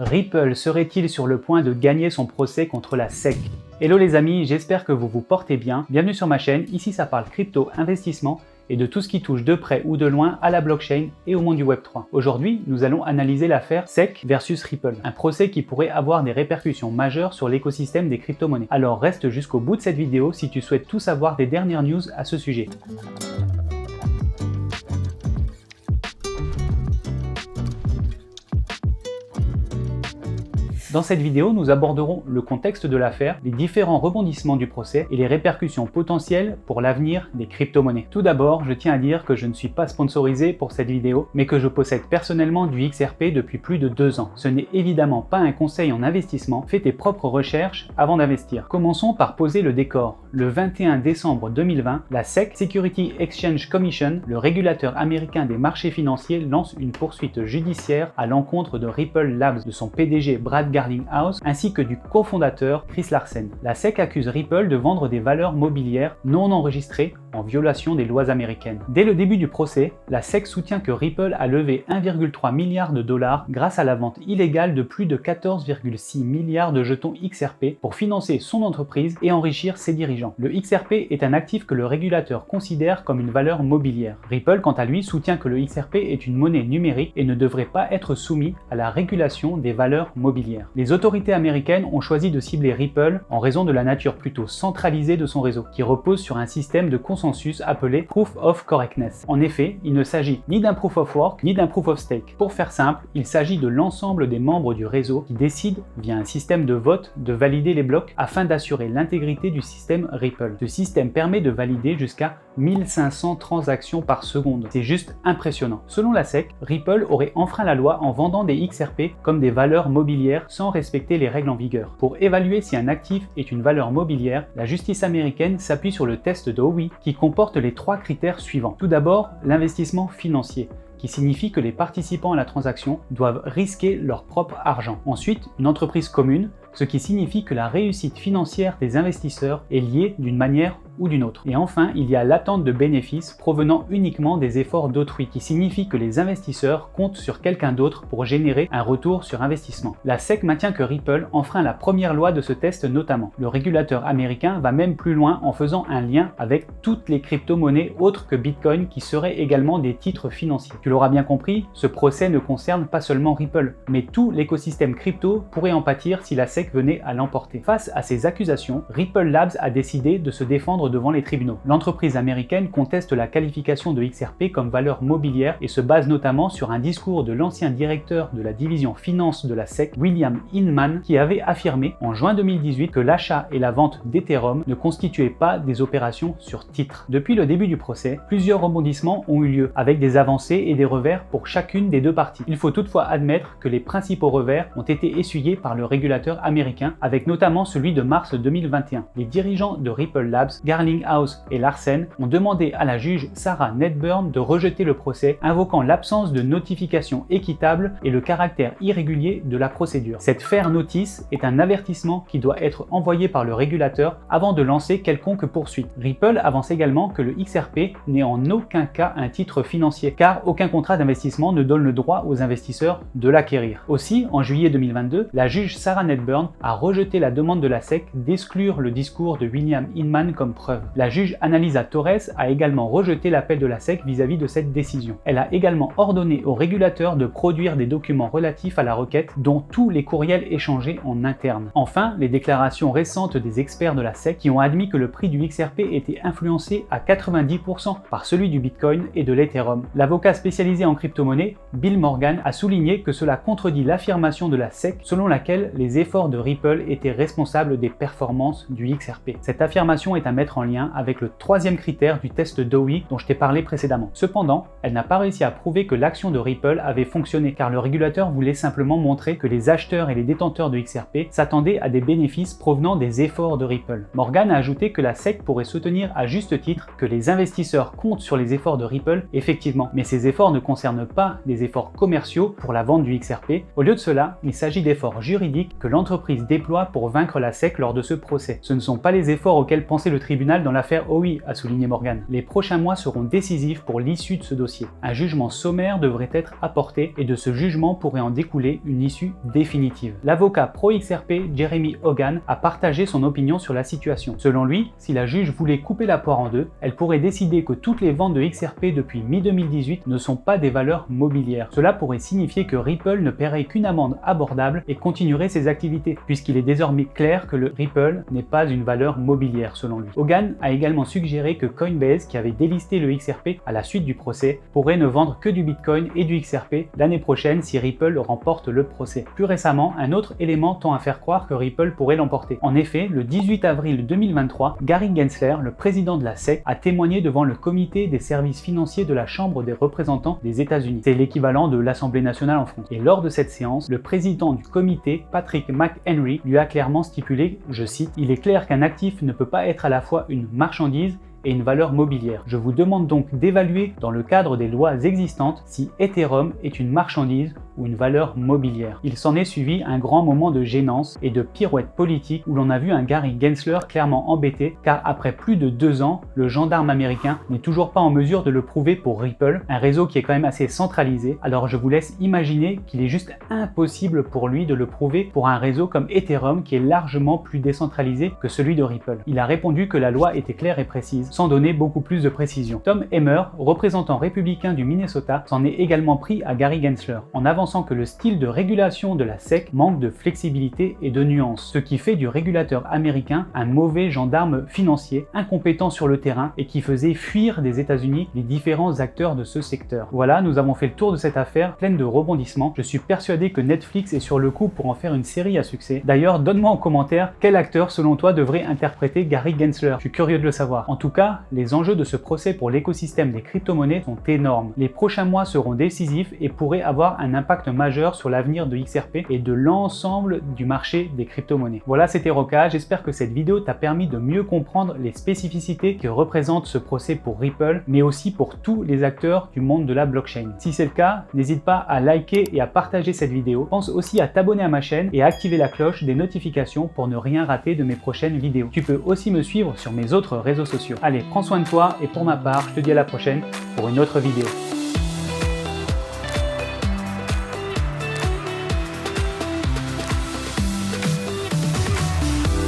Ripple serait-il sur le point de gagner son procès contre la SEC? Hello les amis, j'espère que vous vous portez bien. Bienvenue sur ma chaîne, ici ça parle crypto, investissement et de tout ce qui touche de près ou de loin à la blockchain et au monde du Web3. Aujourd'hui, nous allons analyser l'affaire SEC versus Ripple, un procès qui pourrait avoir des répercussions majeures sur l'écosystème des crypto-monnaies. Alors reste jusqu'au bout de cette vidéo si tu souhaites tout savoir des dernières news à ce sujet. Dans cette vidéo, nous aborderons le contexte de l'affaire, les différents rebondissements du procès et les répercussions potentielles pour l'avenir des crypto-monnaies. Tout d'abord, je tiens à dire que je ne suis pas sponsorisé pour cette vidéo, mais que je possède personnellement du XRP depuis plus de 2 ans. Ce n'est évidemment pas un conseil en investissement, fais tes propres recherches avant d'investir. Commençons par poser le décor. Le 21 décembre 2020, la SEC, Security Exchange Commission, le régulateur américain des marchés financiers, lance une poursuite judiciaire à l'encontre de Ripple Labs, de son PDG Brad Garlinghouse, ainsi que du cofondateur Chris Larsen. La SEC accuse Ripple de vendre des valeurs mobilières non enregistrées en violation des lois américaines. Dès le début du procès, la SEC soutient que Ripple a levé 1,3 milliard de dollars grâce à la vente illégale de plus de 14,6 milliards de jetons XRP pour financer son entreprise et enrichir ses dirigeants. Le XRP est un actif que le régulateur considère comme une valeur mobilière. Ripple, quant à lui, soutient que le XRP est une monnaie numérique et ne devrait pas être soumis à la régulation des valeurs mobilières. Les autorités américaines ont choisi de cibler Ripple en raison de la nature plutôt centralisée de son réseau, qui repose sur un système de consensus appelé Proof of Correctness. En effet, il ne s'agit ni d'un Proof of Work, ni d'un Proof of Stake. Pour faire simple, il s'agit de l'ensemble des membres du réseau qui décident, via un système de vote, de valider les blocs afin d'assurer l'intégrité du système Ripple. Ce système permet de valider jusqu'à 1500 transactions par seconde. C'est juste impressionnant. Selon la SEC, Ripple aurait enfreint la loi en vendant des XRP comme des valeurs mobilières sans respecter les règles en vigueur. Pour évaluer si un actif est une valeur mobilière, la justice américaine s'appuie sur le test de Howey qui comporte les 3 critères suivants. Tout d'abord, l'investissement financier, qui signifie que les participants à la transaction doivent risquer leur propre argent. Ensuite, une entreprise commune, ce qui signifie que la réussite financière des investisseurs est liée d'une manière ou d'une autre. Et enfin, il y a l'attente de bénéfices provenant uniquement des efforts d'autrui, qui signifie que les investisseurs comptent sur quelqu'un d'autre pour générer un retour sur investissement. La SEC maintient que Ripple enfreint la première loi de ce test notamment. Le régulateur américain va même plus loin en faisant un lien avec toutes les crypto-monnaies autres que Bitcoin qui seraient également des titres financiers. Tu l'auras bien compris, ce procès ne concerne pas seulement Ripple, mais tout l'écosystème crypto pourrait en pâtir si la SEC venait à l'emporter. Face à ces accusations, Ripple Labs a décidé de se défendre devant les tribunaux. L'entreprise américaine conteste la qualification de XRP comme valeur mobilière et se base notamment sur un discours de l'ancien directeur de la division finance de la SEC, William Hinman, qui avait affirmé en juin 2018 que l'achat et la vente d'Ethereum ne constituaient pas des opérations sur titre. Depuis le début du procès, plusieurs rebondissements ont eu lieu, avec des avancées et des revers pour chacune des deux parties. Il faut toutefois admettre que les principaux revers ont été essuyés par le régulateur américain, avec notamment celui de mars 2021. Les dirigeants de Ripple Labs, Garlinghouse et Larsen, ont demandé à la juge Sarah Nedburn de rejeter le procès, invoquant l'absence de notification équitable et le caractère irrégulier de la procédure. Cette fair notice est un avertissement qui doit être envoyé par le régulateur avant de lancer quelconque poursuite. Ripple avance également que le XRP n'est en aucun cas un titre financier, car aucun contrat d'investissement ne donne le droit aux investisseurs de l'acquérir. Aussi, en juillet 2022, la juge Sarah Nedburn a rejeté la demande de la SEC d'exclure le discours de William Hinman comme preuve. La juge Annalisa Torres a également rejeté l'appel de la SEC vis-à-vis de cette décision. Elle a également ordonné au régulateur de produire des documents relatifs à la requête, dont tous les courriels échangés en interne. Enfin, les déclarations récentes des experts de la SEC qui ont admis que le prix du XRP était influencé à 90% par celui du Bitcoin et de l'Ethereum. L'avocat spécialisé en crypto-monnaie, Bill Morgan, a souligné que cela contredit l'affirmation de la SEC selon laquelle les efforts de Ripple étaient responsables des performances du XRP. Cette affirmation est à mettre en lien avec le 3e critère du test Howey dont je t'ai parlé précédemment. Cependant, elle n'a pas réussi à prouver que l'action de Ripple avait fonctionné, car le régulateur voulait simplement montrer que les acheteurs et les détenteurs de XRP s'attendaient à des bénéfices provenant des efforts de Ripple. Morgan a ajouté que la SEC pourrait soutenir à juste titre que les investisseurs comptent sur les efforts de Ripple, effectivement, mais ces efforts ne concernent pas des efforts commerciaux pour la vente du XRP. Au lieu de cela, il s'agit d'efforts juridiques que l'entreprise l'entreprise déploie pour vaincre la SEC lors de ce procès. Ce ne sont pas les efforts auxquels pensait le tribunal dans l'affaire Howey, a souligné Morgan. Les prochains mois seront décisifs pour l'issue de ce dossier. Un jugement sommaire devrait être apporté et de ce jugement pourrait en découler une issue définitive. L'avocat pro-XRP Jeremy Hogan a partagé son opinion sur la situation. Selon lui, si la juge voulait couper la poire en deux, elle pourrait décider que toutes les ventes de XRP depuis mi-2018 ne sont pas des valeurs mobilières. Cela pourrait signifier que Ripple ne paierait qu'une amende abordable et continuerait ses activités, puisqu'il est désormais clair que le Ripple n'est pas une valeur mobilière selon lui. Hogan a également suggéré que Coinbase, qui avait délisté le XRP à la suite du procès, pourrait ne vendre que du Bitcoin et du XRP l'année prochaine si Ripple remporte le procès. Plus récemment, un autre élément tend à faire croire que Ripple pourrait l'emporter. En effet, le 18 avril 2023, Gary Gensler, le président de la SEC, a témoigné devant le comité des services financiers de la Chambre des représentants des États-Unis. C'est l'équivalent de l'Assemblée nationale en France. Et lors de cette séance, le président du comité, Patrick McHenry, lui a clairement stipulé, je cite, « Il est clair qu'un actif ne peut pas être à la fois une marchandise et une valeur mobilière. Je vous demande donc d'évaluer dans le cadre des lois existantes si Ethereum est une marchandise ou une valeur mobilière. » Il s'en est suivi un grand moment de gênance et de pirouette politique où l'on a vu un Gary Gensler clairement embêté car après plus de 2 ans, le gendarme américain n'est toujours pas en mesure de le prouver pour Ripple, un réseau qui est quand même assez centralisé. Alors je vous laisse imaginer qu'il est juste impossible pour lui de le prouver pour un réseau comme Ethereum qui est largement plus décentralisé que celui de Ripple. Il a répondu que la loi était claire et précise, sans donner beaucoup plus de précision. Tom Emmer, représentant républicain du Minnesota, s'en est également pris à Gary Gensler, en avançant que le style de régulation de la SEC manque de flexibilité et de nuance, ce qui fait du régulateur américain un mauvais gendarme financier, incompétent sur le terrain et qui faisait fuir des États-Unis les différents acteurs de ce secteur. Voilà, nous avons fait le tour de cette affaire pleine de rebondissements. Je suis persuadé que Netflix est sur le coup pour en faire une série à succès. D'ailleurs, donne-moi en commentaire quel acteur selon toi devrait interpréter Gary Gensler. Je suis curieux de le savoir. En tout cas, les enjeux de ce procès pour l'écosystème des crypto-monnaies sont énormes. Les prochains mois seront décisifs et pourraient avoir un impact majeur sur l'avenir de XRP et de l'ensemble du marché des crypto-monnaies. Voilà, c'était Roca. J'espère que cette vidéo t'a permis de mieux comprendre les spécificités que représente ce procès pour Ripple, mais aussi pour tous les acteurs du monde de la blockchain. Si c'est le cas, n'hésite pas à liker et à partager cette vidéo. Pense aussi à t'abonner à ma chaîne et à activer la cloche des notifications pour ne rien rater de mes prochaines vidéos. Tu peux aussi me suivre sur mes autres réseaux sociaux. Allez, prends soin de toi et pour ma part, je te dis à la prochaine pour une autre vidéo.